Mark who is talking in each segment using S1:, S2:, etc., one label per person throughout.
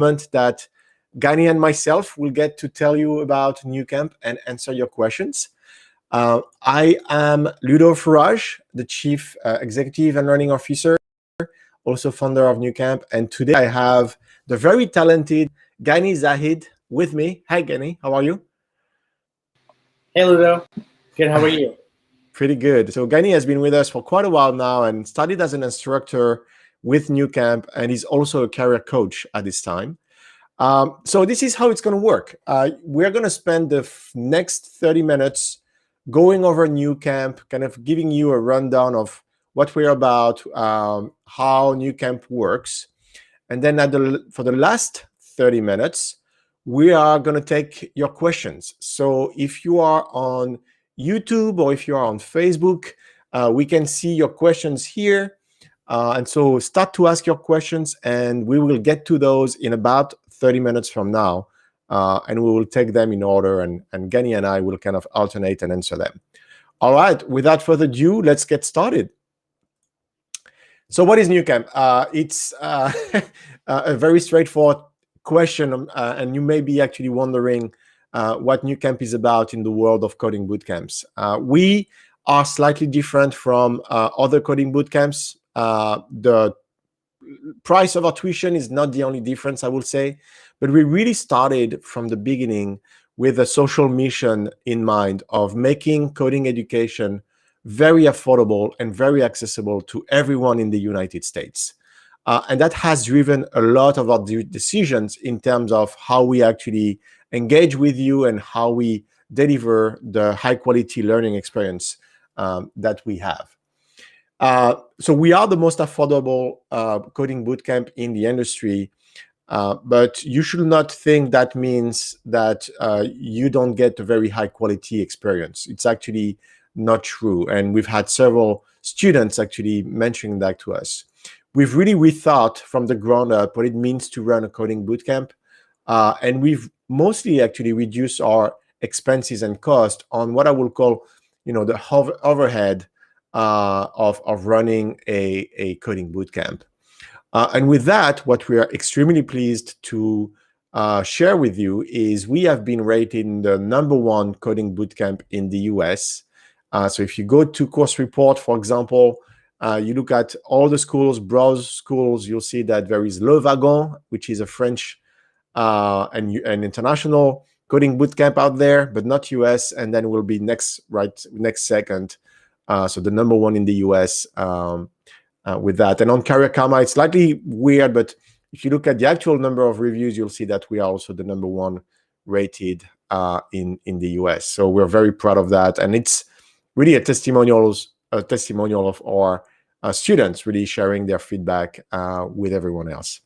S1: that Gani and myself will get to tell you about Nucamp and answer your questions. I am Ludo Farage, the Chief Executive and Learning Officer, also founder of Nucamp. And today I have the very talented Gani Zahid with me. Hi, Gani. How are you?
S2: Hey, Ludo. Good. How are you?
S1: Pretty good. So Gani has been with us for quite a while now and started as an instructor with Nucamp, and he's also a career coach at this time. So this is how it's going to work. We're going to spend the next 30 minutes going over Nucamp, kind of giving you a rundown of what we're about, how Nucamp works. And then for the last 30 minutes, we are going to take your questions. So if you are on YouTube or if you are on Facebook, we can see your questions here. And so start to ask your questions, and we will get to those in about 30 minutes from now. And we will take them in order, and Gani and I will kind of alternate and answer them. All right, without further ado, let's get started. So what is Nucamp? It's a very straightforward question, and you may be actually wondering what Nucamp is about in the world of coding bootcamps. We are slightly different from other coding bootcamps. The price of our tuition is not the only difference, I will say, but we really started from the beginning with a social mission in mind of making coding education very affordable and very accessible to everyone in the United States. And that has driven a lot of our decisions in terms of how we actually engage with you and how we deliver the high quality learning experience that we have. So we are the most affordable coding bootcamp in the industry, but you should not think that means that you don't get a very high quality experience. It's actually not true. And we've had several students actually mentioning that to us. We've really rethought from the ground up what it means to run a coding bootcamp. And we've mostly actually reduced our expenses and cost on what I will call, the overhead of running a coding bootcamp. And with that, what we are extremely pleased to share with you is we have been rated the #1 coding bootcamp in the US. So if you go to Course Report, for example, you look at all the schools, browse schools, you'll see that there is Le Wagon, which is a French and international coding bootcamp out there, but not US, and then will be next second. So the #1 in the US with that. And on Career Karma, it's slightly weird, but if you look at the actual number of reviews, you'll see that we are also the #1 rated in the US. So we're very proud of that. And it's really a testimonial of our students really sharing their feedback with everyone else.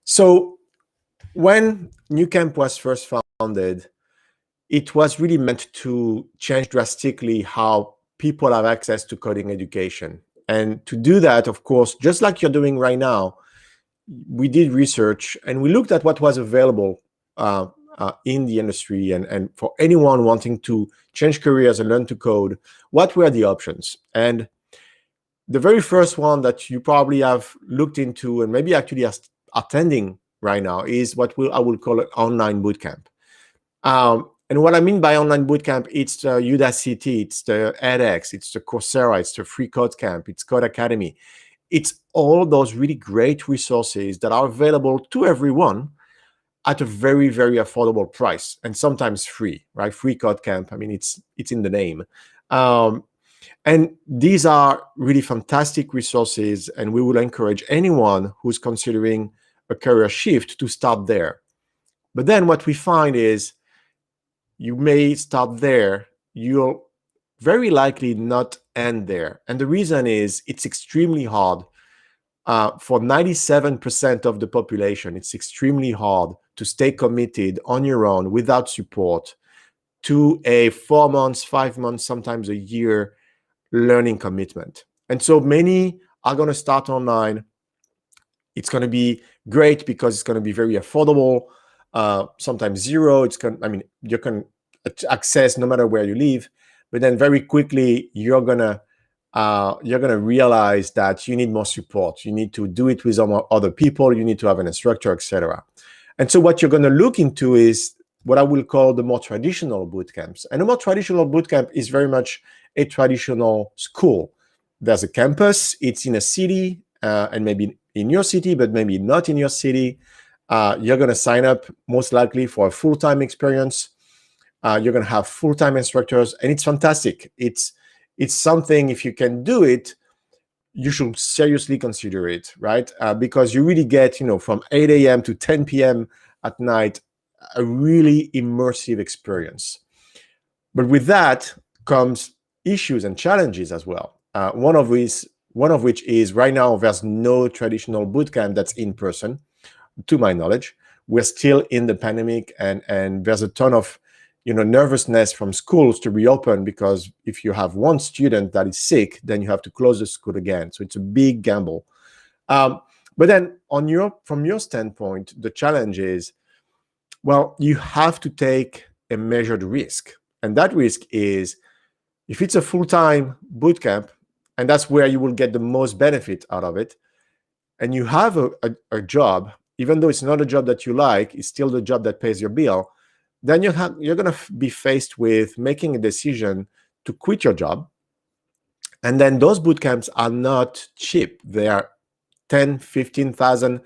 S1: So when Nucamp was first founded, it was really meant to change drastically how people have access to coding education. And to do that, of course, just like you're doing right now, we did research and we looked at what was available in the industry, and for anyone wanting to change careers and learn to code, what were the options? And the very first one that you probably have looked into and maybe actually are attending right now is what I will call an online bootcamp. And what I mean by online bootcamp, it's the Udacity, it's the edX, it's the Coursera, it's the Free Code Camp, it's Code Academy. It's all those really great resources that are available to everyone at a very, very affordable price, and sometimes free, right? Free Code Camp, I mean, it's in the name. And these are really fantastic resources, and we will encourage anyone who's considering a career shift to start there. But then what we find is you may start there, you'll very likely not end there. And the reason is it's extremely hard. For 97% of the population, it's extremely hard to stay committed on your own without support to a 4 months, 5 months, sometimes a year learning commitment. And so many are going to start online. It's going to be great because it's going to be very affordable, sometimes zero. You can access no matter where you live, but then very quickly you're going to you're going to realize that you need more support. You need to do it with other people. You need to have an instructor, etc. And so what you're going to look into is what I will call the more traditional boot camps. And a more traditional boot camp is very much a traditional school. There's a campus. It's in a city, and maybe in your city, but maybe not in your city. You're going to sign up most likely for a full-time experience. You're going to have full-time instructors, and it's fantastic. It's something, if you can do it, you should seriously consider it, right? Because you really get, from 8 a.m. to 10 p.m. at night, a really immersive experience. But with that comes issues and challenges as well. One of which is right now there's no traditional bootcamp that's in person, to my knowledge. We're still in the pandemic, and there's a ton of nervousness from schools to reopen, because if you have one student that is sick, then you have to close the school again. So it's a big gamble. But then from your standpoint, the challenge is, well, you have to take a measured risk. And that risk is, if it's a full-time bootcamp, and that's where you will get the most benefit out of it, and you have a job, even though it's not a job that you like, it's still the job that pays your bill, then you're going to be faced with making a decision to quit your job. And then those boot camps are not cheap. They are 10, 15,000.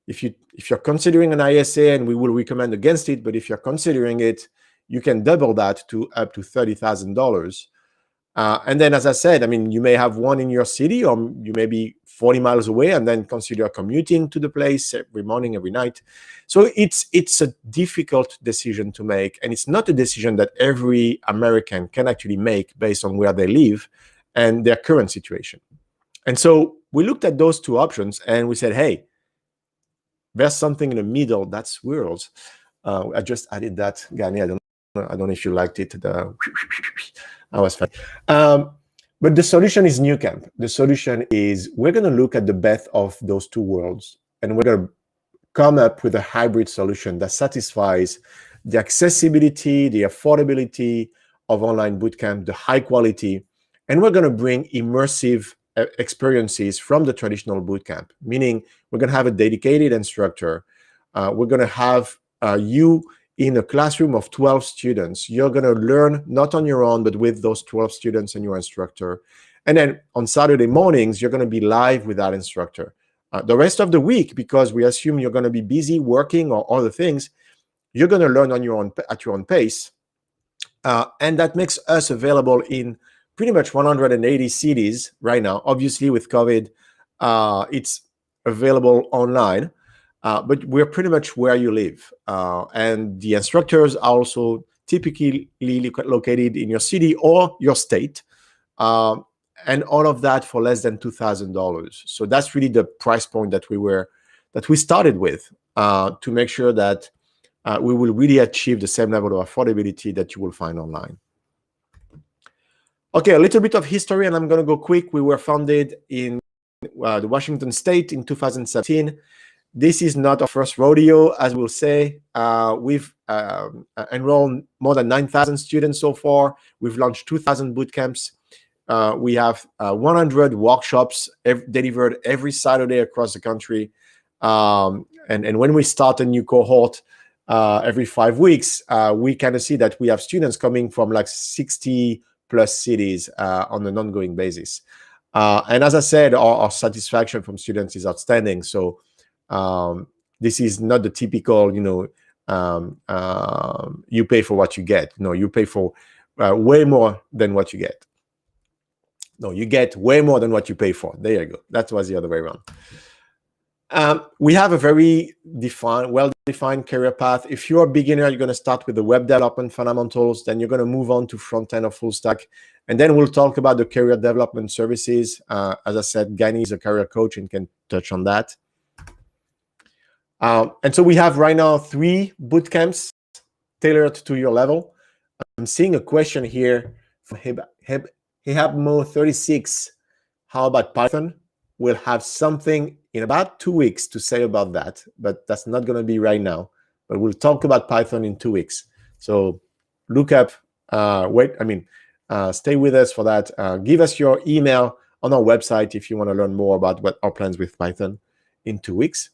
S1: If you're considering an ISA, and we will recommend against it, but if you're considering it, you can double that to up to $30,000. And then, as I said, you may have one in your city, or you may be 40 miles away, and then consider commuting to the place every morning, every night. So it's a difficult decision to make, and it's not a decision that every American can actually make based on where they live and their current situation. And so we looked at those two options, and we said, hey, there's something in the middle that's worlds. I just added that, Gani. I don't know if you liked it. That was fun. But the solution is Nucamp. The solution is, we're going to look at the best of those two worlds, and we're going to come up with a hybrid solution that satisfies the accessibility, the affordability of online bootcamp, the high quality, and we're going to bring immersive experiences from the traditional bootcamp, meaning we're going to have a dedicated instructor. We're going to have you in a classroom of 12 students. You're going to learn not on your own, but with those 12 students and your instructor. And then on Saturday mornings, you're going to be live with that instructor. The rest of the week, because we assume you're going to be busy working or other things, you're going to learn on your own, at your own pace. And that makes us available in pretty much 180 cities right now. Obviously, with COVID, it's available online. But we're pretty much where you live. And the instructors are also typically located in your city or your state. And all of that for less than $2,000. So that's really the price point that we started with, to make sure that we will really achieve the same level of affordability that you will find online. Okay, a little bit of history, and I'm going to go quick. We were founded in the Washington State in 2017. This is not our first rodeo, as we'll say. We've enrolled more than 9,000 students so far. We've launched 2,000 boot camps. We have 100 workshops delivered every Saturday across the country. And when we start a new cohort every 5 weeks, we kind of see that we have students coming from like 60 plus cities on an ongoing basis. And as I said, our satisfaction from students is outstanding. So this is not the typical, you pay for what you get. No, you pay for way more than what you get. No, you get way more than what you pay for. There you go. That was the other way around. We have a very well-defined career path. If you're a beginner, you're going to start with the web development fundamentals. Then you're going to move on to front-end or full stack. And then we'll talk about the career development services. As I said, Gani is a career coach and can touch on that. And so we have right now 3 boot camps tailored to your level. I'm seeing a question here from Hebmo36. How about Python? We'll have something in about 2 weeks to say about that, but that's not going to be right now. But we'll talk about Python in 2 weeks. So look up, Stay with us for that. Give us your email on our website if you want to learn more about what our plans with Python in 2 weeks.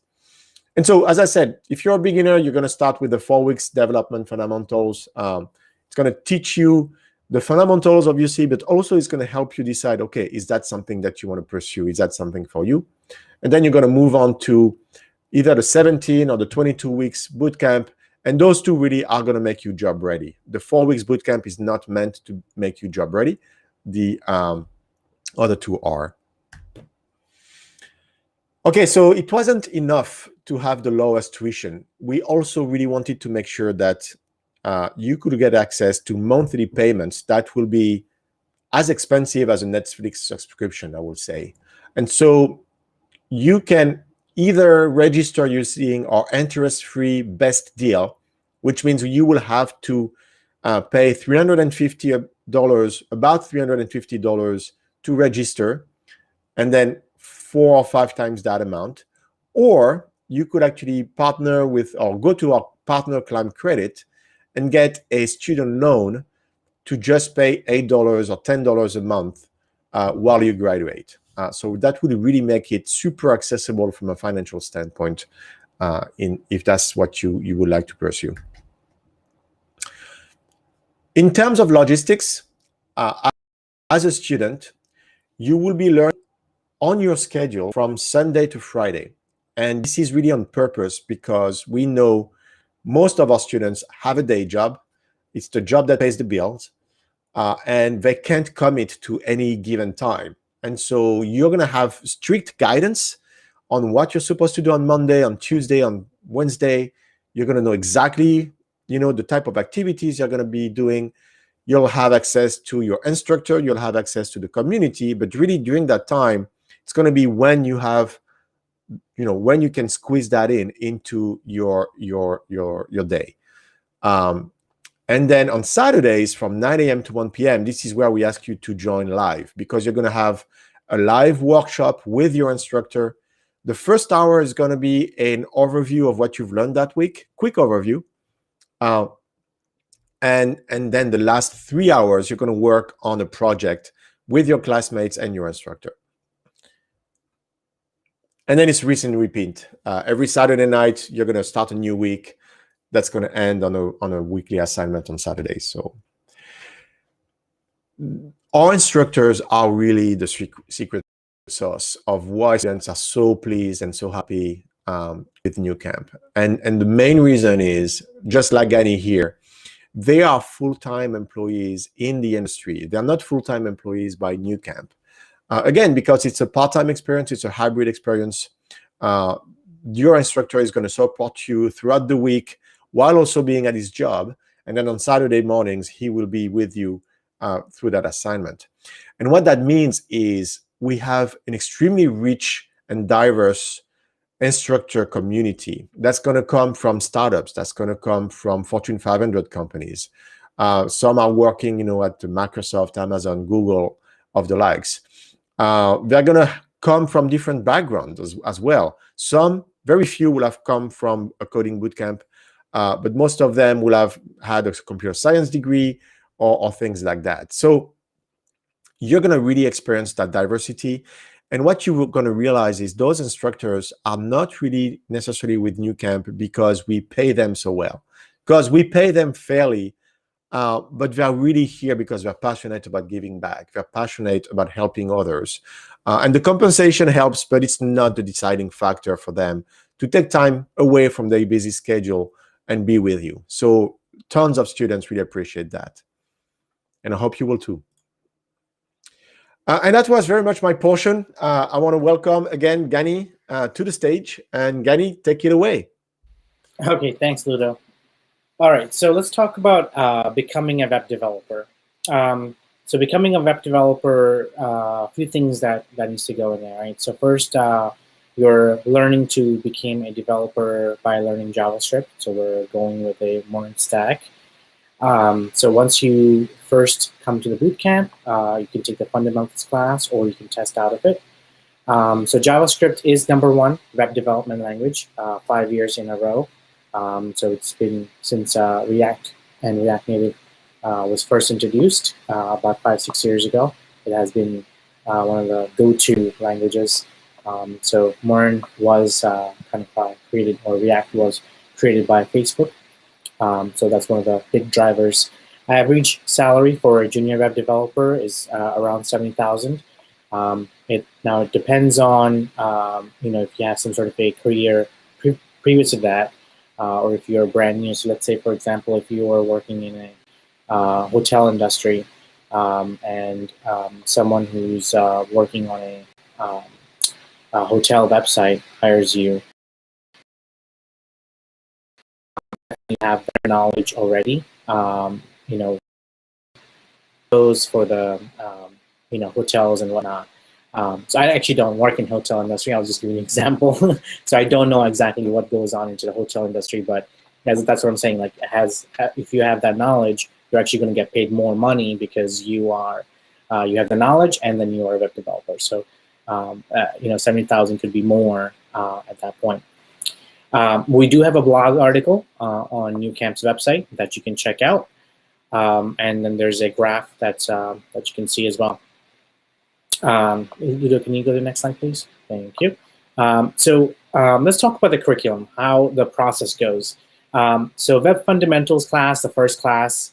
S1: And so, as I said, if you're a beginner, you're going to start with the 4 weeks development fundamentals. It's going to teach you the fundamentals, obviously, but also it's going to help you decide, okay, is that something that you want to pursue? Is that something for you? And then you're going to move on to either the 17 or the 22 weeks bootcamp. And those two really are going to make you job ready. The 4 weeks bootcamp is not meant to make you job ready. The other two are. Okay, so it wasn't enough to have the lowest tuition. We also really wanted to make sure that you could get access to monthly payments that will be as expensive as a Netflix subscription, I would say. And so you can either register using our interest-free best deal, which means you will have to pay $350, about $350 to register, and then 4 or 5 times that amount. Or you could actually partner with or go to our partner Climb Credit and get a student loan to just pay $8 or $10 a month while you graduate. So that would really make it super accessible from a financial standpoint if that's what you would like to pursue. In terms of logistics, as a student, you will be learning on your schedule from Sunday to Friday. And this is really on purpose because we know most of our students have a day job. It's the job that pays the bills, and they can't commit to any given time. And so you're going to have strict guidance on what you're supposed to do on Monday, on Tuesday, on Wednesday. You're going to know exactly, the type of activities you're going to be doing. You'll have access to your instructor. You'll have access to the community. But really, during that time, it's going to be when you have, when you can squeeze that into your day. And then on Saturdays from 9 a.m. to 1 p.m., this is where we ask you to join live because you're going to have a live workshop with your instructor. The first hour is going to be an overview of what you've learned that week, quick overview. And then the last 3 hours, you're going to work on a project with your classmates and your instructor. And then it's rinse and repeat. Every Saturday night, you're going to start a new week. That's going to end on a weekly assignment on Saturdays. So our instructors are really the secret sauce of why students are so pleased and so happy with Nucamp. And the main reason is, just like Gani here, they are full-time employees in the industry. They're not full-time employees by Nucamp. Again, because it's a part-time experience, it's a hybrid experience. Your instructor is going to support you throughout the week while also being at his job. And then on Saturday mornings, he will be with you through that assignment. And what that means is we have an extremely rich and diverse instructor community that's going to come from startups, that's going to come from Fortune 500 companies. Some are working, at Microsoft, Amazon, Google, of the likes. They're going to come from different backgrounds as well. Very few will have come from a coding bootcamp, but most of them will have had a computer science degree or things like that. So you're going to really experience that diversity. And what you're going to realize is those instructors are not really necessarily with Nucamp because we pay them so well, because we pay them fairly, but they're really here because they're passionate about giving back. They're passionate about helping others. And the compensation helps, but it's not the deciding factor for them to take time away from their busy schedule and be with you. So tons of students really appreciate that. And I hope you will too. And that was very much my portion. I want to welcome again Gani to the stage. And Gani, take it away.
S2: Okay, thanks, Ludo. All right, so let's talk about becoming a web developer. So becoming a web developer, a few things that needs to go in there, right? So first, you're learning to become a developer by learning JavaScript. So we're going with a modern stack. So once you first come to the bootcamp, you can take the fundamentals class or you can test out of it. So JavaScript is #1 web development language, 5 years in a row. So it's been since React and React Native was first introduced about 5-6 years ago. It has been one of the go-to languages. So Modern was created, or React was created by Facebook. So that's one of the big drivers. Average salary for a junior web developer is around 70,000. It depends on if you have some sort of a career previous to that, or if you're brand new. So let's say, for example, if you are working in a hotel industry, and someone who's working on a hotel website hires you, you have their knowledge already. Those for the hotels and whatnot. So I actually don't work in hotel industry. I'll just give you an example. So I don't know exactly what goes on into the hotel industry, but that's what I'm saying. Like, if you have that knowledge, you're actually going to get paid more money because you have the knowledge, and then you are a web developer. So 70,000 could be more at that point. We do have a blog article on Nucamp's website that you can check out, and then there's a graph that you can see as well. Ludo, can you go to the next slide, please? Thank you. So let's talk about the curriculum, how the process goes. So Web Fundamentals class, the first class,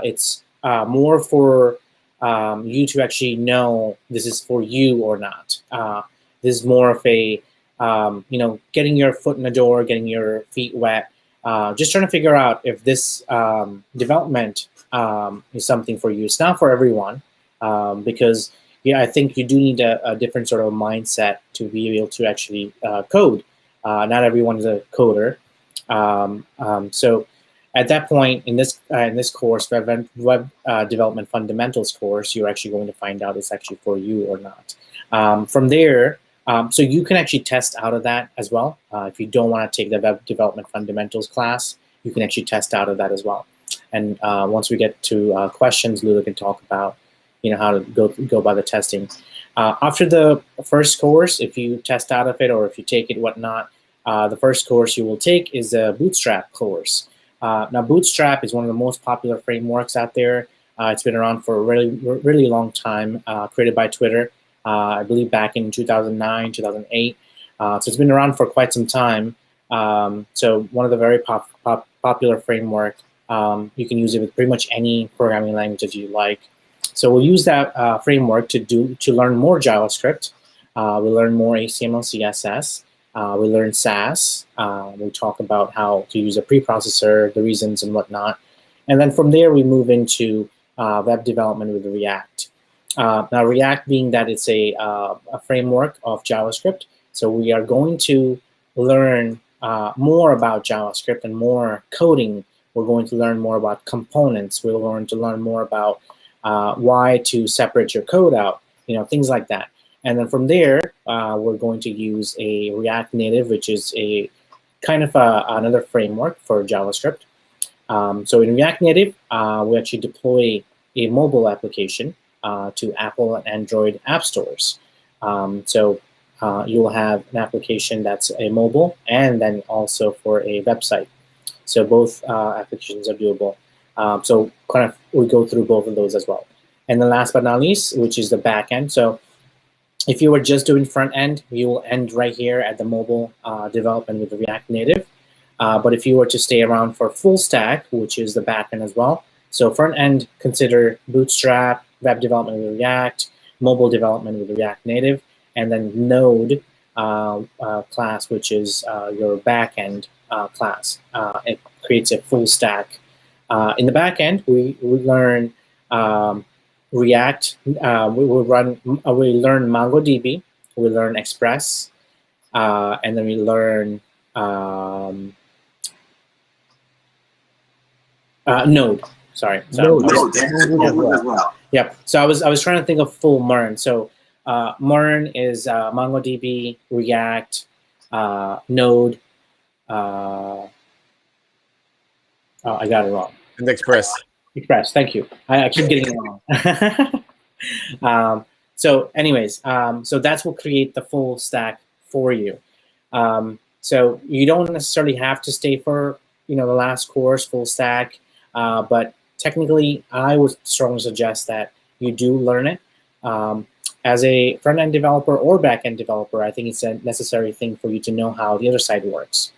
S2: it's more for you to actually know this is for you or not. This is more of a, getting your foot in the door, getting your feet wet, just trying to figure out if this development is something for you. It's not for everyone, because I think you do need a different sort of mindset to be able to actually code. Not everyone is a coder. So at that point, in this course, Web Development Fundamentals course, you're actually going to find out it's actually for you or not. From there, so you can actually test out of that as well. If you don't want to take the Web Development Fundamentals class, you can actually test out of that as well. And once we get to questions, Lula can talk about how to go by the testing. After the first course, if you test out of it or if you take it, whatnot, the first course you will take is a Bootstrap course. Now, Bootstrap is one of the most popular frameworks out there. It's been around for a really long time, created by Twitter, I believe back in 2009, 2008. So it's been around for quite some time. So one of the very popular framework. You can use it with pretty much any programming language that you like. So we'll use that framework to learn more JavaScript. We'll learn more HTML, CSS. We learn Sass. We talk about how to use a preprocessor, the reasons and whatnot. And then from there, we move into web development with React. Now, React being that it's a framework of JavaScript, so we are going to learn more about JavaScript and more coding. We're going to learn more about components. We're going to learn more about why to separate your code out, things like that. And then from there, we're going to use a React Native, which is a kind of another framework for JavaScript. So in React Native, we actually deploy a mobile application to Apple and Android app stores. So you'll have an application that's a mobile and then also for a website. So both applications are doable. So we go through both of those as well. And then last but not least, which is the back end. So if you were just doing front end, you will end right here at the mobile development with the React Native. But if you were to stay around for full stack, which is the back end as well. So front end, consider Bootstrap, web development with React, mobile development with React Native, and then Node class, which is your back end class. It creates a full stack. In the back end, we learn React. We learn MongoDB. We learn Express, and then we learn Node. Sorry.
S3: Node as well.
S2: Yep. So I was trying to think of full MERN. So MERN is MongoDB, React, Node. I got it wrong.
S1: And Express.
S2: Express. Thank you. I keep getting it wrong. So anyways, so that's what create the full stack for you. So you don't necessarily have to stay for the last course full stack, but technically, I would strongly suggest that you do learn it. As a front-end developer or back-end developer, I think it's a necessary thing for you to know how the other side works.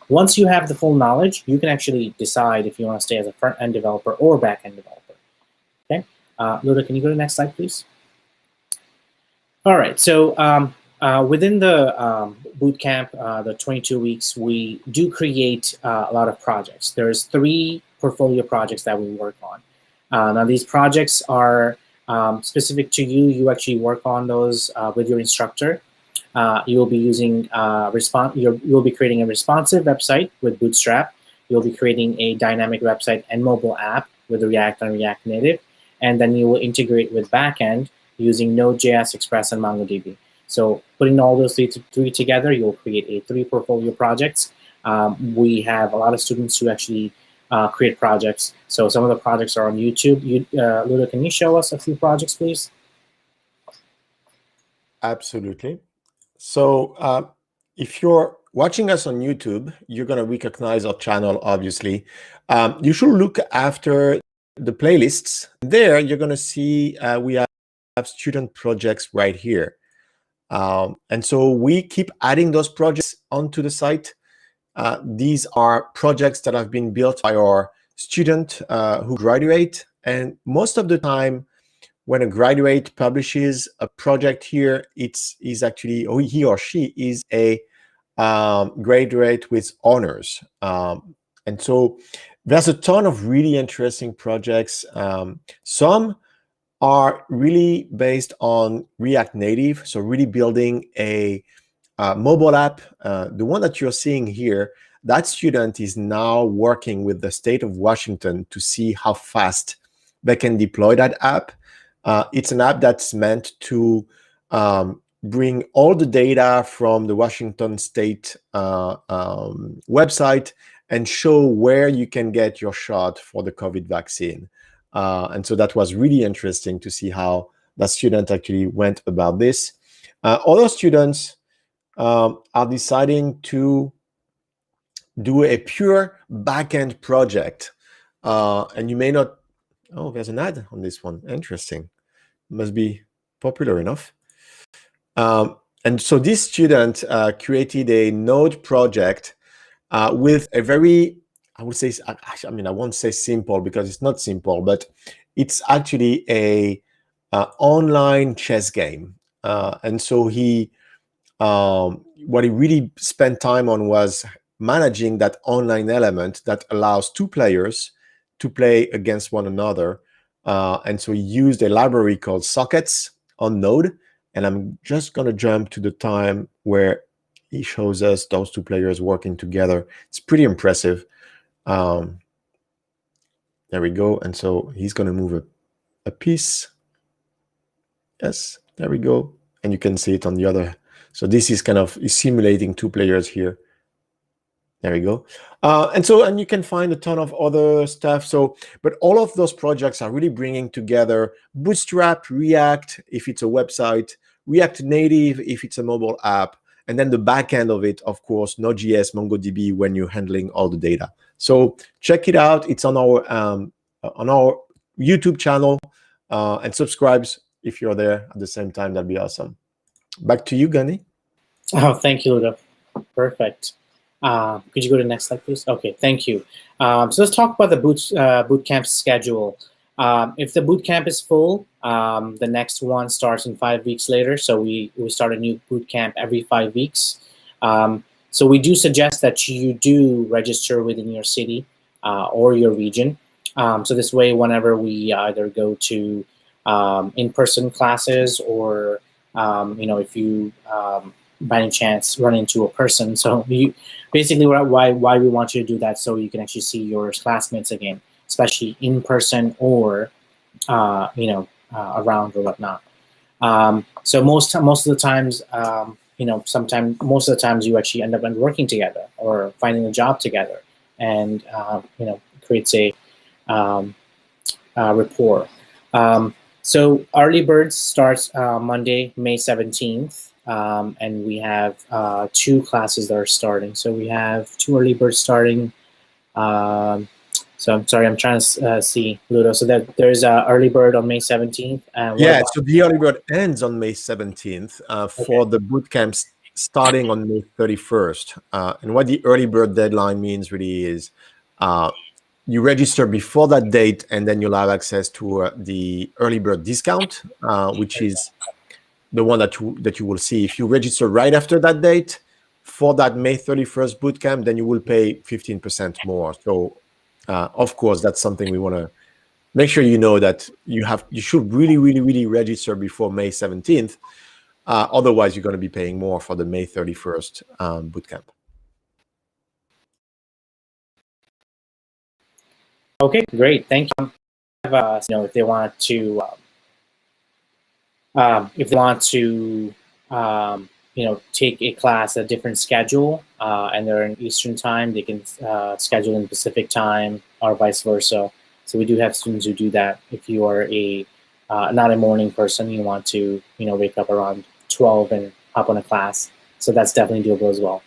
S2: Once you have the full knowledge, you can actually decide if you want to stay as a front-end developer or back-end developer. Okay, Luda, can you go to the next slide, please? All right, so within the bootcamp, the 22 weeks, we do create a lot of projects. There's 3 portfolio projects that we work on. Now, these projects are specific to you. You actually work on those with your instructor. You'll be using you'll be creating a responsive website with Bootstrap. You'll be creating a dynamic website and mobile app with React and React Native, and then you will integrate with backend using Node.js, Express, and MongoDB. So putting all those three together, you'll create a 3 portfolio projects. We have a lot of students who actually create projects. So some of the projects are on YouTube. Luda, can you show us a few projects, please?
S1: Absolutely. So if you're watching us on YouTube, you're going to recognize our channel, obviously. You should look after the playlists. There, you're going to see we have student projects right here. And so we keep adding those projects onto the site. These are projects that have been built by our student who graduate. And most of the time, when a graduate publishes a project here, is actually, or he or she is a graduate with honors. And so there's a ton of really interesting projects. Some are really based on React Native, so really building a mobile app. The one that you're seeing here, that student is now working with the state of Washington to see how fast they can deploy that app. It's an app that's meant to bring all the data from the Washington State website and show where you can get your shot for the COVID vaccine. And so that was really interesting to see how that student actually went about this. Other students are deciding to do a pure backend project. And you may not, oh, there's an ad on this one. Interesting. Must be popular enough. And so this student created a Node project with a very, I would say, I mean, I won't say simple because it's not simple, but it's actually a online chess game. And so what he really spent time on was managing that online element that allows 2 players to play against one another. And so he used a library called sockets on Node. And I'm just going to jump to the time where he shows us those 2 players working together. It's pretty impressive. There we go. And so he's going to move a piece. Yes, there we go. And you can see it on the other. So this is kind of simulating 2 players here. There we go. And you can find a ton of other stuff. So, but all of those projects are really bringing together Bootstrap, React, if it's a website, React Native, if it's a mobile app, and then the back end of it, of course, Node.js, MongoDB, when you're handling all the data. So check it out. It's on our YouTube channel, and subscribe if you're there at the same time. That'd be awesome. Back to you, Gani.
S2: Oh, thank you, Luda. Perfect. Could you go to the next slide, please? Okay, thank you. So let's talk about the bootcamp schedule. If the bootcamp is full, the next one starts in 5 weeks later. So we start a new bootcamp every 5 weeks. So we do suggest that you do register within your city or your region. So this way, whenever we either go to in-person classes or if you by any chance run into a person, so basically why we want you to do that, so you can actually see your classmates again, especially in person or around or whatnot. So most of the times, most of the times you actually end up working together or finding a job together, and creates a rapport. So early birds starts Monday, May 17th. And we have 2 classes that are starting. So we have 2 early birds starting So I'm sorry, I'm trying to see, Ludo. So there's early bird on May 17th.
S1: Yeah, so the early bird ends on May 17th for the bootcamps starting on May 31st. And what the early bird deadline means really is you register before that date, and then you'll have access to the early bird discount, which is the one that you will see. If you register right after that date for that May 31st bootcamp, then you will pay 15% more. So, of course, that's something we want to make sure you know, that you should really register before May 17th. Otherwise, you're going to be paying more for the May 31st bootcamp.
S2: Okay, great. Thank you. If they want to, take a class at a different schedule, and they're in Eastern time, they can schedule in Pacific time or vice versa. So we do have students who do that. If you are not a morning person, you want to wake up around 12 and hop on a class. So that's definitely doable as well.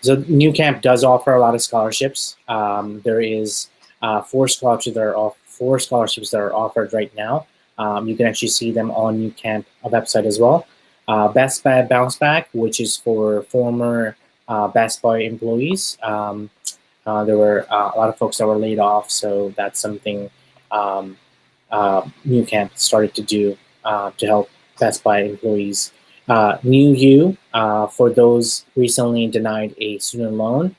S2: So Nucamp does offer a lot of scholarships. There is 4 scholarships that are offered right now. You can actually see them on Nucamp website as well. Best Buy Bounce Back, which is for former Best Buy employees. There were a lot of folks that were laid off, so that's something Nucamp started to do to help Best Buy employees. New You, for those recently denied a student loan.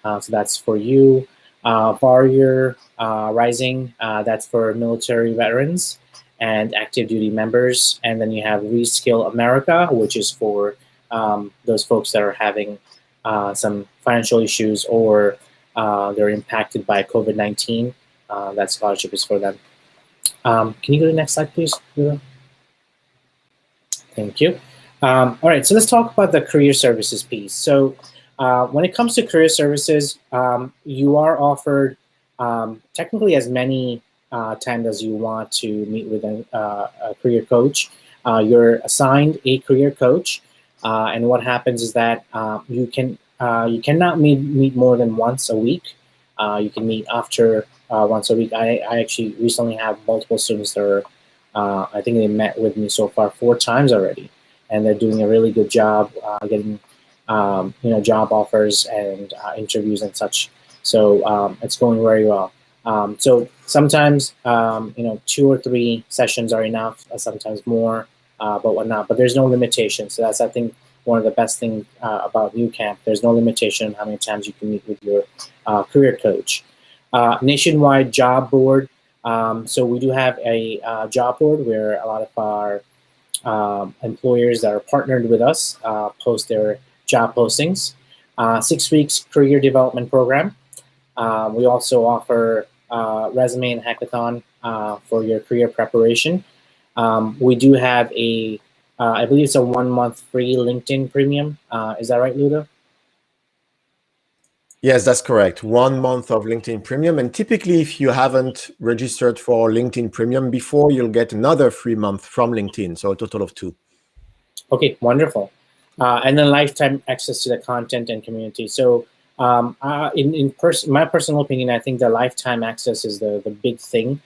S2: So that's for you. Warrior Rising, that's for military veterans and active duty members. And then you have Reskill America, which is for those folks that are having some financial issues, or they're impacted by COVID-19. That scholarship is for them. Can you go to the next slide, please, Lula? Thank you. All right, so let's talk about the career services piece. So when it comes to career services, you are offered technically as many times as you want to meet with a career coach. You're assigned a career coach, and what happens is that you cannot meet more than once a week. You can meet after once a week. I actually recently have multiple students that are, I think they met with me so far 4 times already, and they're doing a really good job getting job offers and interviews and such. So it's going very well. So sometimes 2 or 3 sessions are enough, sometimes more, but whatnot. But there's no limitation. So that's, I think, one of the best things about Nucamp. There's no limitation on how many times you can meet with your career coach. Nationwide job board. So we do have a job board where a lot of our employers that are partnered with us post their job postings. 6 weeks career development program. We also offer resume and hackathon for your career preparation. We do have I believe it's a 1-month free LinkedIn premium. Is that right, Ludo?
S1: Yes, that's correct. 1 month of LinkedIn Premium. And typically, if you haven't registered for LinkedIn Premium before, you'll get another free month from LinkedIn. So a total of 2.
S2: Okay, wonderful. And then lifetime access to the content and community. So my personal opinion, I think the lifetime access is the big thing.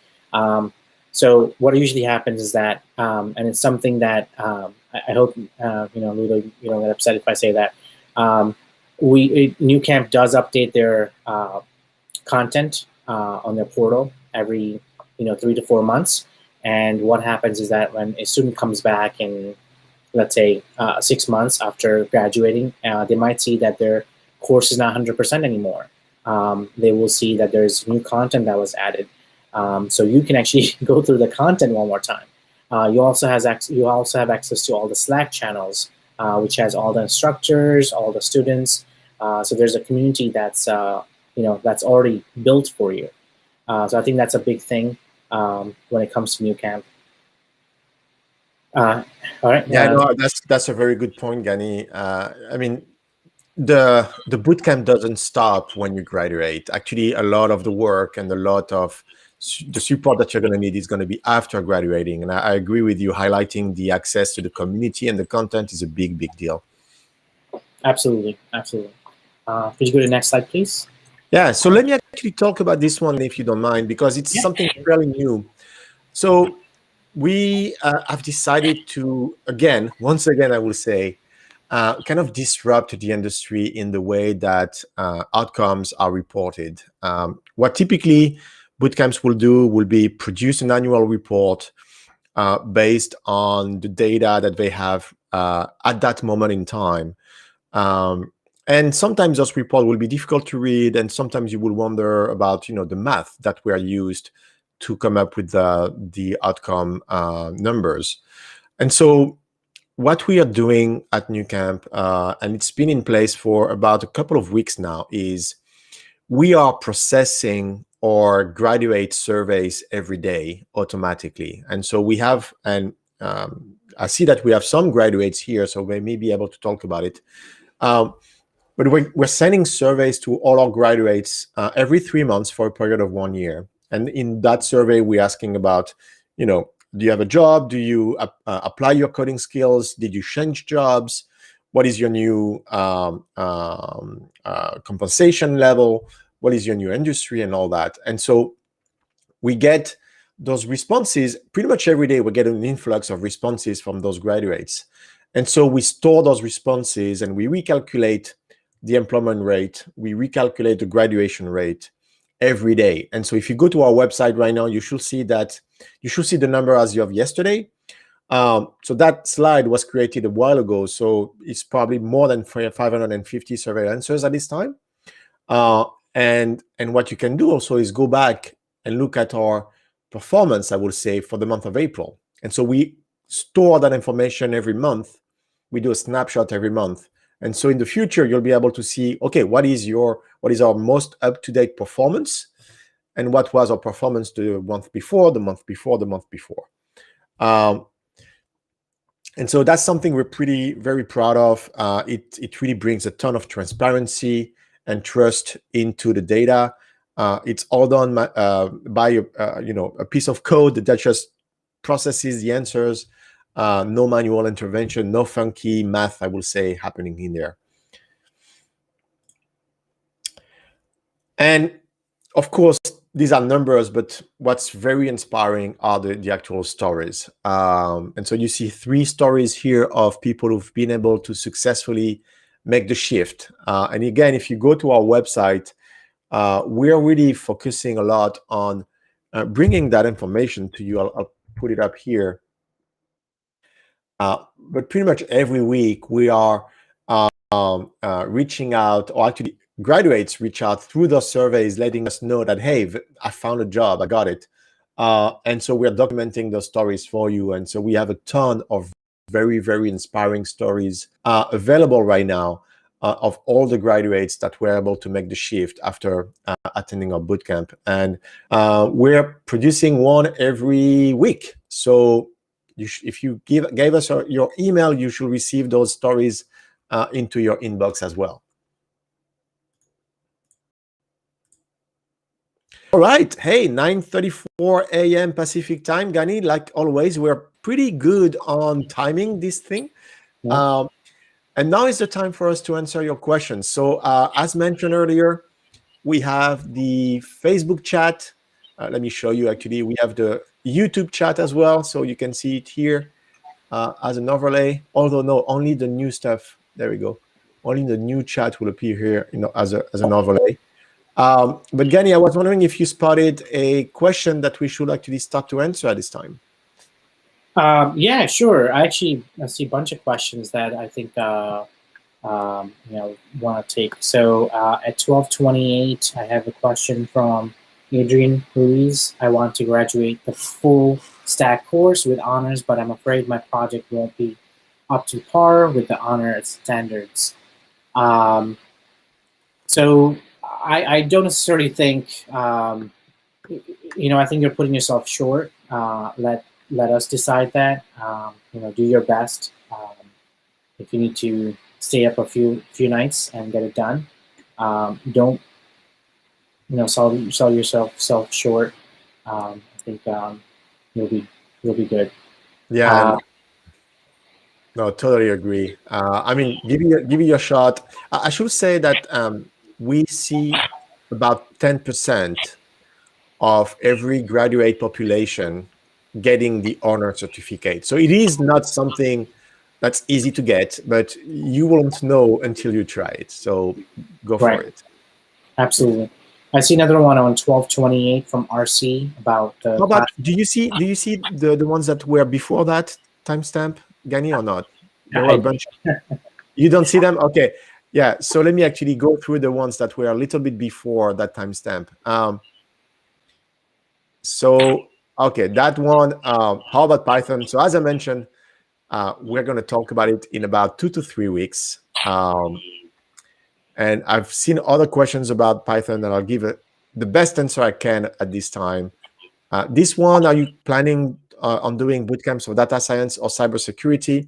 S2: So what usually happens is that, and it's something that I hope, Ludo, you don't get upset if I say that, Nucamp does update their content on their portal every 3 to 4 months. And what happens is that when a student comes back in, let's say, 6 months after graduating, they might see that their course is not 100% anymore. They will see that there's new content that was added. So you can actually go through the content one more time. You also have access to all the Slack channels, which has all the instructors, all the students. So there's a community that's that's already built for you. So I think that's a big thing when it comes to Nucamp. All right.
S1: Yeah, no, that's a very good point, Gani. I mean, the bootcamp doesn't stop when you graduate. Actually, a lot of the work and a lot of the support that you're going to need is going to be after graduating. And I agree with you. Highlighting the access to the community and the content is a big deal.
S2: Absolutely. Could you go to the next slide, please?
S1: Yeah, so let me actually talk about this one if you don't mind, because it's
S2: Yeah.
S1: something fairly new. So we have decided to, once again, I will say, kind of disrupt the industry in the way that outcomes are reported. What typically bootcamps will do will be produce an annual report based on the data that they have at that moment in time. And sometimes those reports will be difficult to read, and sometimes you will wonder about, the math that were used to come up with the outcome numbers. And so what we are doing at Nucamp, and it's been in place for about a couple of weeks now, is we are processing our graduate surveys every day automatically. And so we have, and I see that we have some graduates here, so they may be able to talk about it. But we're sending surveys to all our graduates every 3 months for a period of 1 year. And in that survey, we're asking about, do you have a job? Do you apply your coding skills? Did you change jobs? What is your new compensation level? What is your new industry and all that? And so we get those responses pretty much every day. We get an influx of responses from those graduates. And so we store those responses and we recalculate the employment rate. We recalculate the graduation rate every day. And so if you go to our website right now, you should see the number as of yesterday. So that slide was created a while ago. So it's probably more than 550 survey answers at this time. And what you can do also is go back and look at our performance, I will say, for the month of April. And so we store that information every month. We do a snapshot every month. And so in the future, you'll be able to see, okay, what is our most up-to-date performance, and what was our performance the month before, the month before, the month before. And so that's something we're very proud of. It really brings a ton of transparency and trust into the data. It's all done by a piece of code that just processes the answers. No manual intervention, no funky math, I will say, happening in there. And of course, these are numbers, but what's very inspiring are the actual stories. And so you see 3 stories here of people who've been able to successfully make the shift. And again, if you go to our website, we're really focusing a lot on bringing that information to you. I'll put it up here. But pretty much every week we are reaching out, or actually graduates reach out through those surveys, letting us know that, hey, I found a job, I got it. And so we're documenting those stories for you. And so we have a ton of very, very inspiring stories available right now of all the graduates that were able to make the shift after attending our bootcamp. And we're producing one every week. So if you gave us your email, you should receive those stories into your inbox as well. All right. Hey, 9:34 a.m. Pacific time, Gani. Like always, we're pretty good on timing this thing.
S2: Yeah.
S1: And now is the time for us to answer your questions. So as mentioned earlier, we have the Facebook chat. Let me show you, actually. We have the YouTube chat as well. So you can see it here as an overlay. Although, no, only the new stuff. There we go. Only the new chat will appear here, as an overlay. But Gani, I was wondering if you spotted a question that we should actually start to answer at this time.
S2: Yeah, sure. I see a bunch of questions that I think want to take. So at 12:28, I have a question from Adrian Ruiz. I want to graduate the full stack course with honors, but I'm afraid my project won't be up to par with the honor standards. So I don't necessarily think, I think you're putting yourself short. Let us decide that. Do your best. If you need to stay up a few nights and get it done, don't sell yourself short. I think you'll be good.
S1: Yeah. No, totally agree. I mean, give it a shot. I should say that we see about 10% of every graduate population getting the honor certificate. So it is not something that's easy to get, but you won't know until you try it. So go for it.
S2: Absolutely. I see another one on 1228 from RC about.
S1: How about, do you see the ones that were before that timestamp, Gani, or not? There were a bunch. You don't see them? Okay. Yeah. So let me actually go through the ones that were a little bit before that timestamp. So, okay, that one, how about Python? So as I mentioned, we're going to talk about it in about 2 to 3 weeks. And I've seen other questions about Python, and I'll give it the best answer I can at this time. This one, are you planning on doing bootcamps for data science or cybersecurity?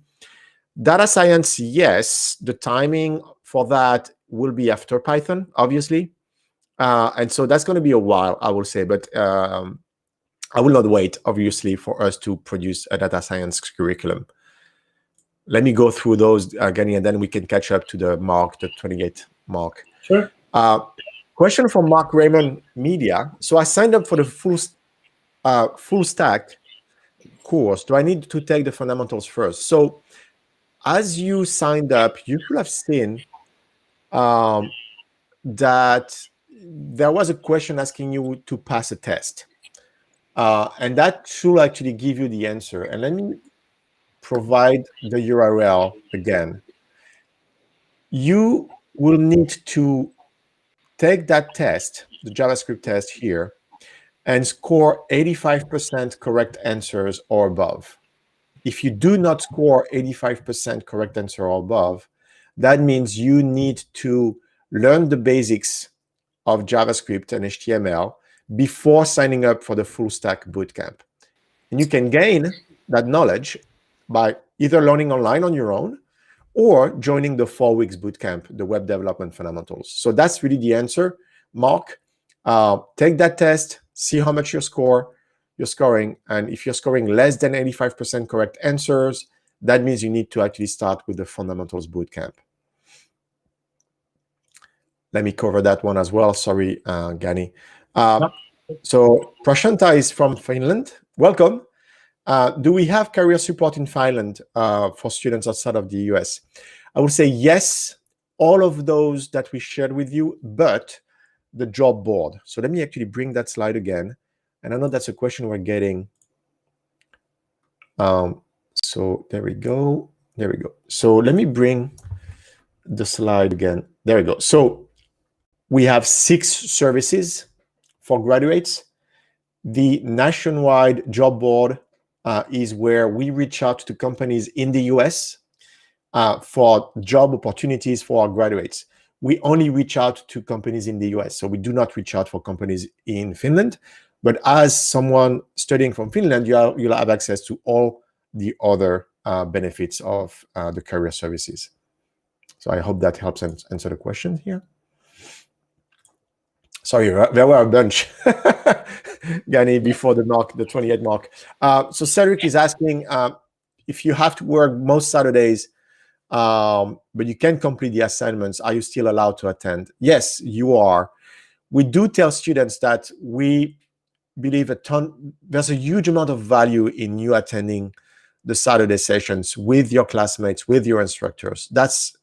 S1: Data science, yes. The timing for that will be after Python, obviously. And so that's going to be a while, I will say. But I will not wait, obviously, for us to produce a data science curriculum. Let me go through those, Gani, and then we can catch up to the 28 mark.
S2: Sure.
S1: Question from Mark Raymond Media. So I signed up for the full stack course. Do I need to take the fundamentals first? So as you signed up, you should have seen that there was a question asking you to pass a test. And that should actually give you the answer. And let me provide the URL again. You will need to take that test, the JavaScript test here, and score 85% correct answers or above. If you do not score 85% correct answer or above, that means you need to learn the basics of JavaScript and HTML before signing up for the full stack bootcamp. And you can gain that knowledge by either learning online on your own or joining the 4 weeks bootcamp, the web development fundamentals. So that's really the answer, Mark. Take that test, see how much you're scoring. And if you're scoring less than 85% correct answers, that means you need to actually start with the fundamentals bootcamp. Let me cover that one as well. Sorry, Gani. So Prashanta is from Finland. Welcome. Do we have career support in Finland for students outside of the US? I would say yes, all of those that we shared with you, but the job board. So let me actually bring that slide again. And I know that's a question we're getting. So there we go. There we go. So let me bring the slide again. There we go. So we have 6 services for graduates. The nationwide job board is where we reach out to companies in the US for job opportunities for our graduates. We only reach out to companies in the US, so we do not reach out for companies in Finland. But as someone studying from Finland, you'll have access to all the other benefits of the career services. So I hope that helps answer the question here. Sorry, there were a bunch, Gani, before the 28 mark. So Cedric is asking if you have to work most Saturdays, but you can complete the assignments, are you still allowed to attend? Yes, you are. We do tell students that we believe there's a huge amount of value in you attending the Saturday sessions with your classmates, with your instructors. That's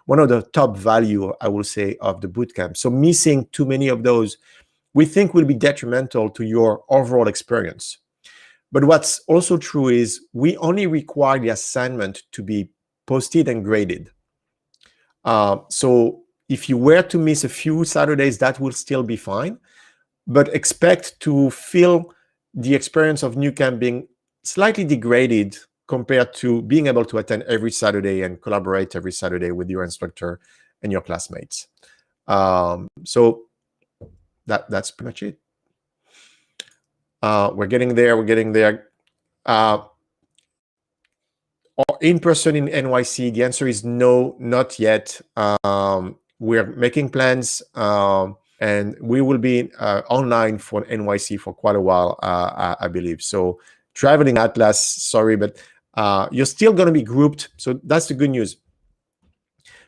S1: one of the top value, I will say, of the bootcamp. So missing too many of those, we think will be detrimental to your overall experience. But what's also true is we only require the assignment to be posted and graded. So if you were to miss a few Saturdays, that will still be fine. But expect to feel the experience of Nucamp being slightly degraded compared to being able to attend every Saturday and collaborate every Saturday with your instructor and your classmates. So that's pretty much it. We're getting there. We're getting there. In person in NYC, the answer is no, not yet. We're making plans, and we will be online for NYC for quite a while, I believe. So Traveling Atlas, sorry, but you're still going to be grouped. So that's the good news.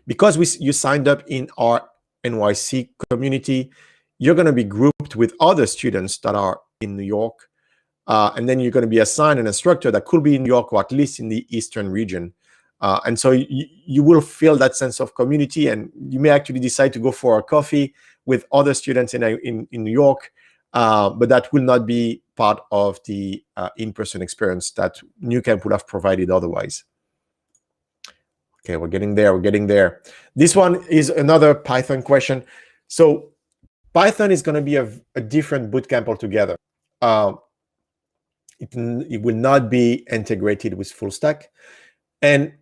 S1: Because you signed up in our NYC community, you're going to be grouped with other students that are in New York. And then you're going to be assigned an instructor that could be in New York or at least in the Eastern region. And so you will feel that sense of community, and you may actually decide to go for a coffee with other students in New York, but that will not be part of the in-person experience that Nucamp would have provided otherwise. Okay, we're getting there. We're getting there. This one is another Python question. So Python is going to be a different bootcamp altogether. It will not be integrated with full stack, and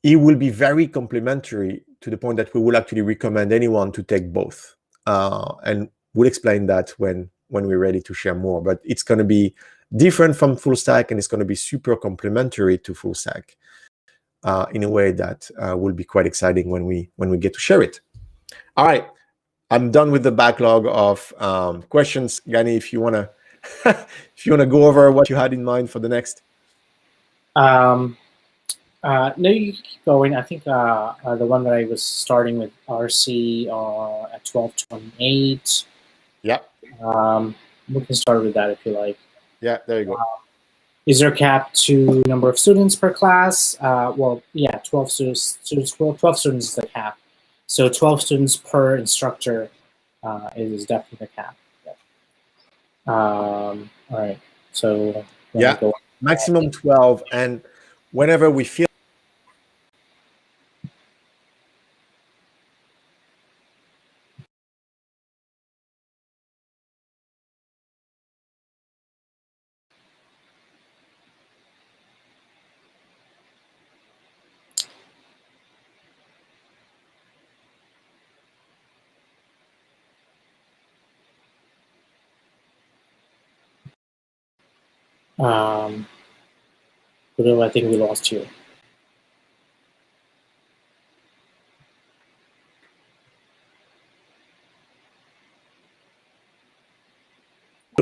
S1: it will be very complementary to the point that we will actually recommend anyone to take both. And we'll explain that when we're ready to share more. But it's going to be different from full stack, and it's going to be super complementary to full stack in a way that will be quite exciting when we get to share it. All right, I'm done with the backlog of questions. Gani, if you wanna go over what you had in mind for the next.
S2: No, you can keep going. I think the one that I was starting with RC at 1228.
S1: Yeah.
S2: We can start with that if you like.
S1: Yeah, there you go.
S2: Is there a cap to number of students per class? Well, yeah, 12 students. 12 students is the cap. So 12 students per instructor is definitely the cap. Yeah. All right. So
S1: yeah, maximum 12, and whenever we feel
S2: I think we lost you.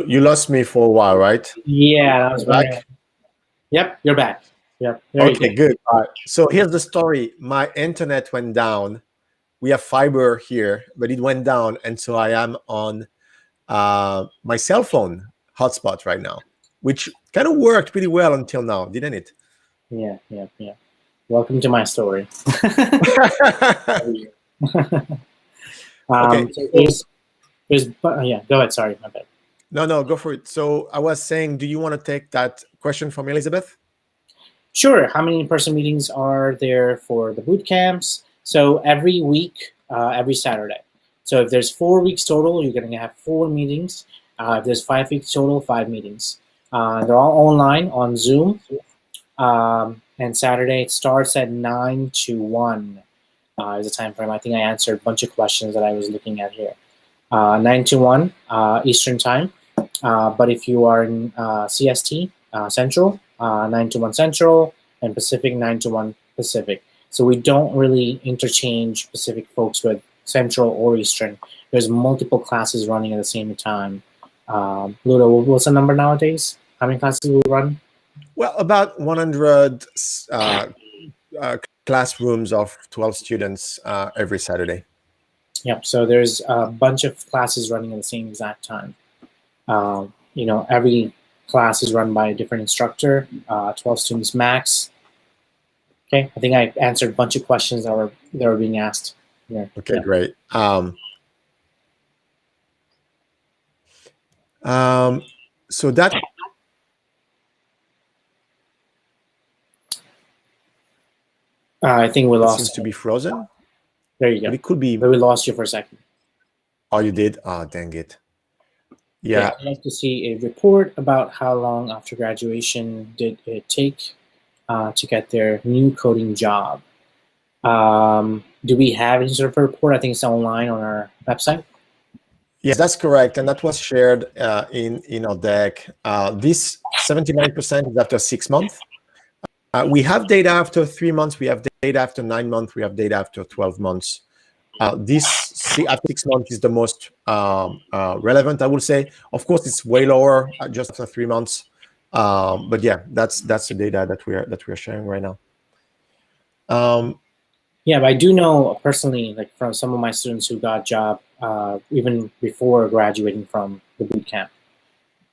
S1: you lost me for a while, right?
S2: Yeah, that was
S1: back.
S2: Yep, you're back. Yep.
S1: Okay, good. All right. So here's the story. My internet went down. We have fiber here, but it went down, and so I am on my cell phone hotspot right now, which kind of worked pretty well until now, didn't it?
S2: Yeah. Welcome to my story.
S1: Okay.
S2: Yeah, go ahead. Sorry, my bad.
S1: No, go for it. So I was saying, do you want to take that question from Elizabeth?
S2: Sure. How many in-person meetings are there for the boot camps? So every week, every Saturday. So if there's 4 weeks total, you're going to have 4 meetings. If there's 5 weeks total, 5 meetings. They're all online on Zoom. And Saturday it starts at 9 to 1 is the time frame. I think I answered a bunch of questions that I was looking at here. 9 to 1 Eastern time. But if you are in CST, Central, 9 to 1 Central, and Pacific, 9 to 1 Pacific. So we don't really interchange Pacific folks with Central or Eastern. There's multiple classes running at the same time. Ludo, what's the number nowadays? How many classes will we run?
S1: Well, about 100 classrooms of 12 students every Saturday.
S2: Yep. So there's a bunch of classes running at the same exact time. Every class is run by a different instructor, 12 students max. Okay, I think I answered a bunch of questions that were being asked here.
S1: Okay, yeah. Great. So that
S2: I think we lost.
S1: Seems to be frozen.
S2: There you go.
S1: But it could be.
S2: But we lost you for a second.
S1: Oh, you did? Oh, dang it. Yeah.
S2: I'd like to see a report about how long after graduation did it take to get their new coding job. Do we have any sort of report? I think it's online on our website.
S1: Yes, that's correct, and that was shared in our deck. This 79% is after 6 months. We have data after 3 months. We have data after 9 months. We have data after 12 months. This after 6 months is the most relevant, I will say. Of course, it's way lower just after 3 months. But yeah, that's the data that we are sharing right now.
S2: Yeah, but I do know personally, like from some of my students who got job even before graduating from the boot camp,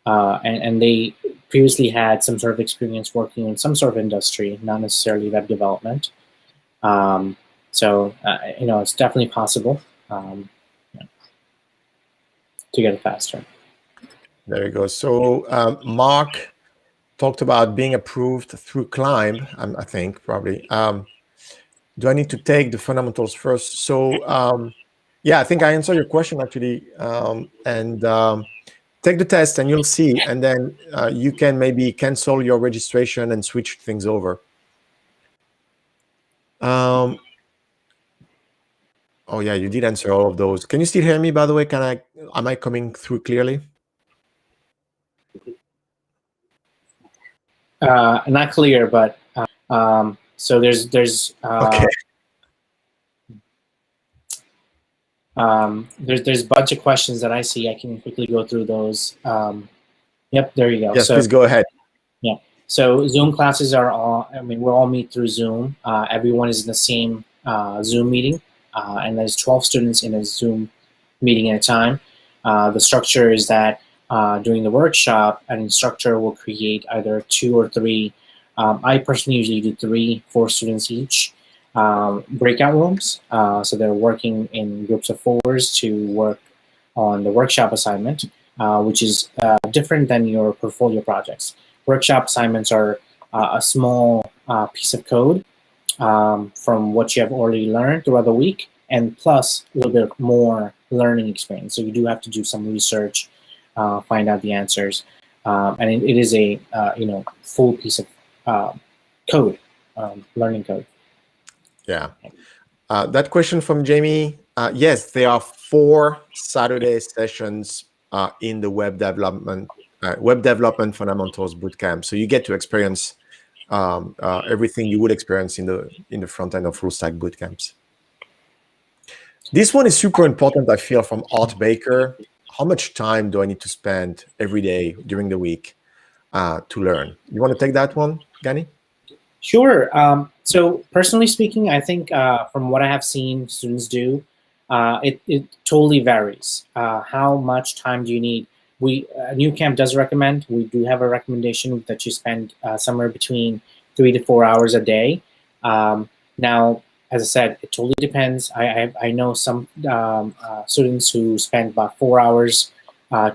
S2: and they previously had some sort of experience working in some sort of industry, not necessarily web development. So it's definitely possible to get it faster.
S1: There you go. So Mark talked about being approved through Climb, I think, probably. Do I need to take the fundamentals first? So yeah, I think I answered your question, actually. Take the test and you'll see. And then you can maybe cancel your registration and switch things over. Oh, yeah, you did answer all of those. Can you still hear me, by the way? Am I coming through clearly?
S2: Not clear, but so there's
S1: Okay.
S2: There's a bunch of questions that I see. I can quickly go through those. Yep, there you go.
S1: Yes, please go ahead.
S2: Yeah. So Zoom classes are all. I mean, we all meet through Zoom. Everyone is in the same Zoom meeting, and there's 12 students in a Zoom meeting at a time. The structure is that during the workshop, an instructor will create either 2 or 3. I personally usually do 3, 4 students each. Breakout rooms, so they're working in groups of 4s to work on the workshop assignment, which is different than your portfolio projects. Workshop assignments are a small piece of code from what you have already learned throughout the week, and plus a little bit more learning experience. So you do have to do some research, find out the answers, and it is a full piece of code, learning code.
S1: Yeah. That question from Jamie. Yes, there are 4 Saturday sessions in the web development fundamentals bootcamp. So you get to experience everything you would experience in the front end of full stack bootcamps. This one is super important, I feel, from Art Baker. How much time do I need to spend every day during the week to learn? You want to take that one, Gani?
S2: Sure. So personally speaking, I think from what I have seen students do, it totally varies. How much time do you need? Nucamp does recommend, we do have a recommendation that you spend somewhere between 3 to 4 hours a day. Now, as I said, it totally depends. I know some students who spend about 4 hours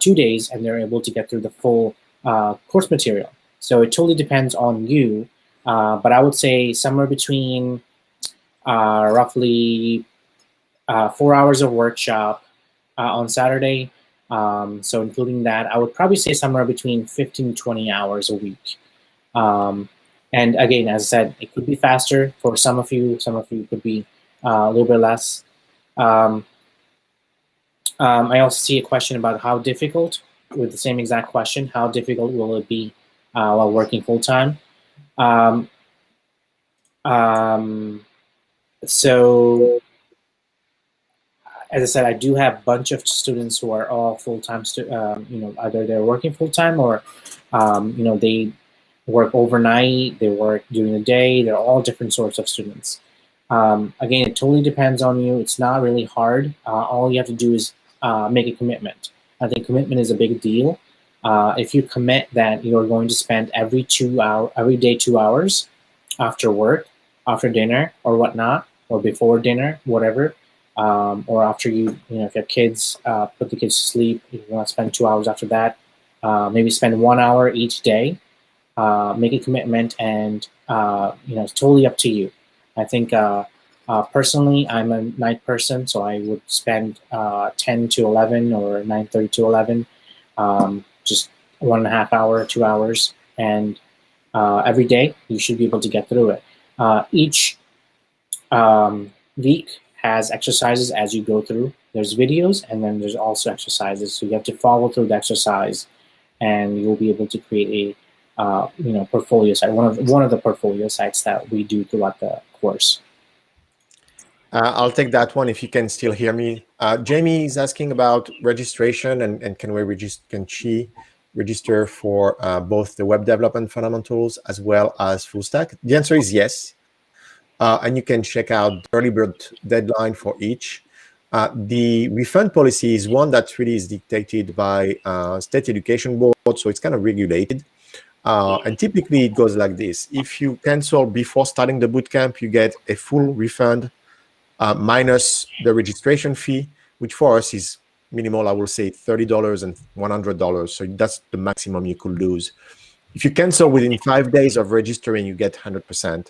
S2: 2 days, and they're able to get through the full course material. So it totally depends on you. But I would say somewhere between roughly 4 hours of workshop on Saturday. So including that, I would probably say somewhere between 15 to 20 hours a week. And again, as I said, it could be faster for some of you. Some of you could be a little bit less. I also see a question about how difficult, with the same exact question, how difficult will it be while working full-time? So, as I said, I do have a bunch of students who are all full-time, either they're working full-time or, they work overnight, they work during the day, they're all different sorts of students. Again, it totally depends on you. It's not really hard. All you have to do is make a commitment. I think commitment is a big deal. If you commit that you're going to spend every day 2 hours after work, after dinner or whatnot, or before dinner, whatever, or after if you have kids, put the kids to sleep, you want to spend 2 hours after that, maybe spend 1 hour each day, make a commitment, and it's totally up to you. I think personally, I'm a night person, so I would spend 10 to 11 or 9:30 to 11, just 1.5 hour, 2 hours, and every day you should be able to get through it. Each week has exercises as you go through. There's videos, and then there's also exercises. So you have to follow through the exercise, and you'll be able to create a portfolio site. One of the portfolio sites that we do throughout the course.
S1: I'll take that one if you can still hear me. Jamie is asking about registration and can she register for both the web development fundamentals as well as full stack? The answer is yes. and you can check out the early bird deadline for each. The refund policy is one that really is dictated by state education board, so it's kind of regulated. And typically it goes like this. If you cancel before starting the bootcamp, you get a full refund minus the registration fee, which for us is minimal, I will say $30 and $100. So that's the maximum you could lose. If you cancel within 5 days of registering, you get 100%.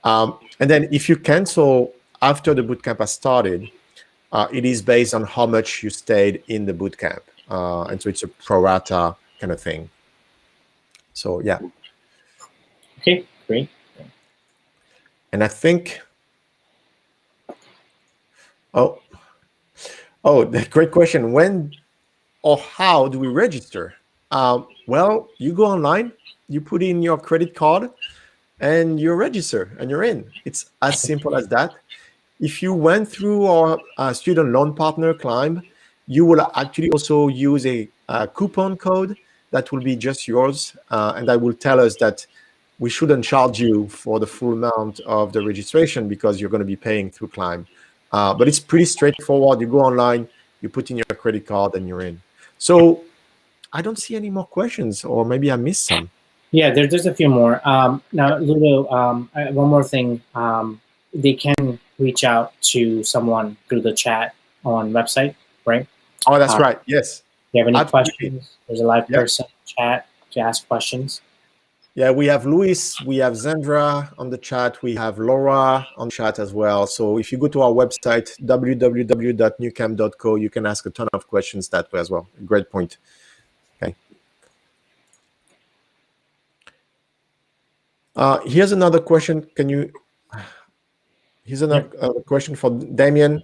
S1: And then if you cancel after the bootcamp has started, it is based on how much you stayed in the bootcamp. And so it's a pro rata kind of thing. So, yeah.
S2: Okay, great.
S1: And I think, oh, great question. When or how do we register? Well, you go online, you put in your credit card, and you register, and you're in. It's as simple as that. If you went through our student loan partner Climb, you will actually also use a coupon code that will be just yours, and that will tell us that we shouldn't charge you for the full amount of the registration because you're going to be paying through Climb. But it's pretty straightforward. You go online, you put in your credit card, and you're in. So I don't see any more questions, or maybe I missed some.
S2: Yeah, there's a few more. Now, Ludo, one more thing. They can reach out to someone through the chat on website, right?
S1: Oh, that's right. Yes.
S2: If you have any
S1: Absolutely.
S2: questions, there's a live person in chat to ask questions.
S1: Yeah, we have Luis, we have Zandra on the chat, we have Laura on the chat as well. So if you go to our website, www.nucamp.co, you can ask a ton of questions that way as well. Great point. Okay. Here's another question. Here's another question for Damien.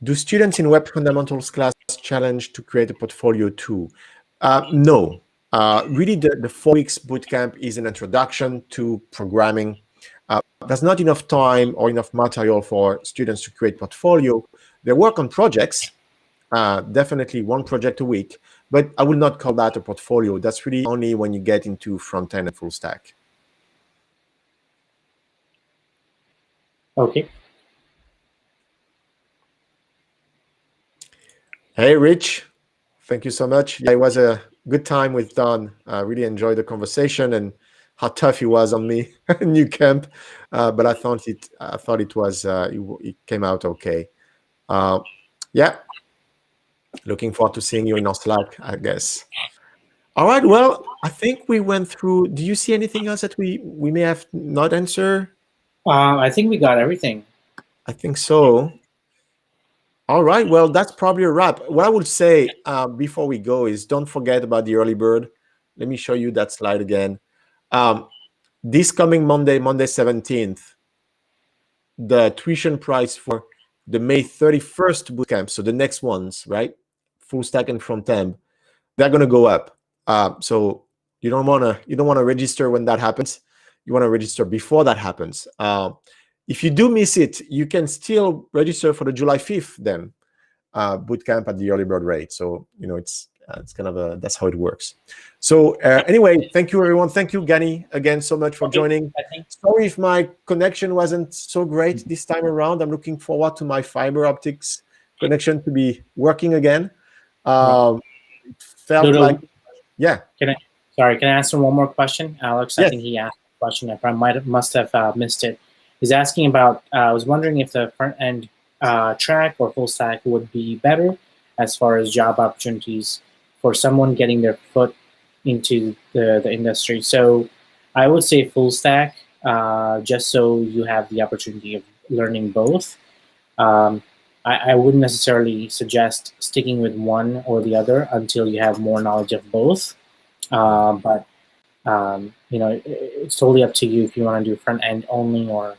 S1: Do students in Web Fundamentals class challenge to create a portfolio too? No. Really, the 4 weeks bootcamp is an introduction to programming. There's not enough time or enough material for students to create portfolio. They work on projects, definitely 1 project a week, but I would not call that a portfolio. That's really only when you get into front-end and full stack.
S2: Okay.
S1: Hey, Rich. Thank you so much. Yeah, it was a good time with Don. I really enjoyed the conversation and how tough he was on me in Nucamp, but I thought it came out okay. Yeah, looking forward to seeing you in our Slack, I guess. All right. Well, I think we went through. Do you see anything else that we may have not answered?
S2: I think we got everything.
S1: I think so. All right. Well, that's probably a wrap. What I would say before we go is don't forget about the early bird. Let me show you that slide again. This coming Monday 17th, the tuition price for the May 31st bootcamp, so the next ones, right? Full stack and front end, they're going to go up. So you don't want to register when that happens. You want to register before that happens. If you do miss it, you can still register for the July 5th then bootcamp at the early bird rate. So it's kind of that's how it works. So anyway, thank you everyone. Thank you, Gani, again so much for joining. Sorry if my connection wasn't so great this time around. I'm looking forward to my fiber optics connection to be working again. It felt
S2: Ludo,
S1: like, yeah.
S2: Can I answer one more question, Alex?
S1: Yes.
S2: I think he asked a question. I probably must have missed it. He's asking about. I was wondering if the front end track or full stack would be better as far as job opportunities for someone getting their foot into the industry. So I would say full stack, just so you have the opportunity of learning both. I wouldn't necessarily suggest sticking with one or the other until you have more knowledge of both. But it's totally up to you if you want to do front end only or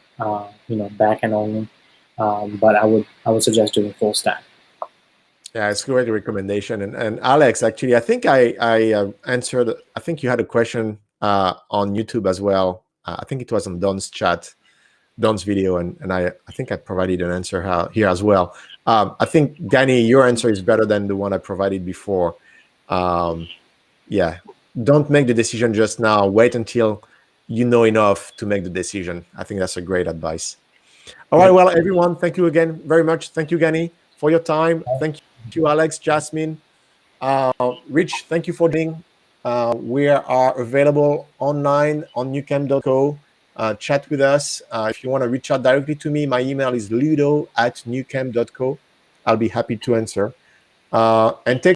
S2: back end only. But I would suggest doing full stack.
S1: Yeah, it's a great recommendation. And Alex, actually, I think I answered. I think you had a question on YouTube as well. I think it was on Don's chat, Don's video, and I think I provided an answer here as well. I think, Gani, your answer is better than the one I provided before. Yeah, don't make the decision just now. Wait until you know enough to make the decision. I think that's a great advice. All right, well, everyone, thank you again very much. Thank you, Gani, for your time. Thank you, Alex, Jasmine. Rich, thank you for joining. We are available online on nucamp.co. Chat with us. If you want to reach out directly to me, my email is ludo@nucamp.co. I'll be happy to answer. And take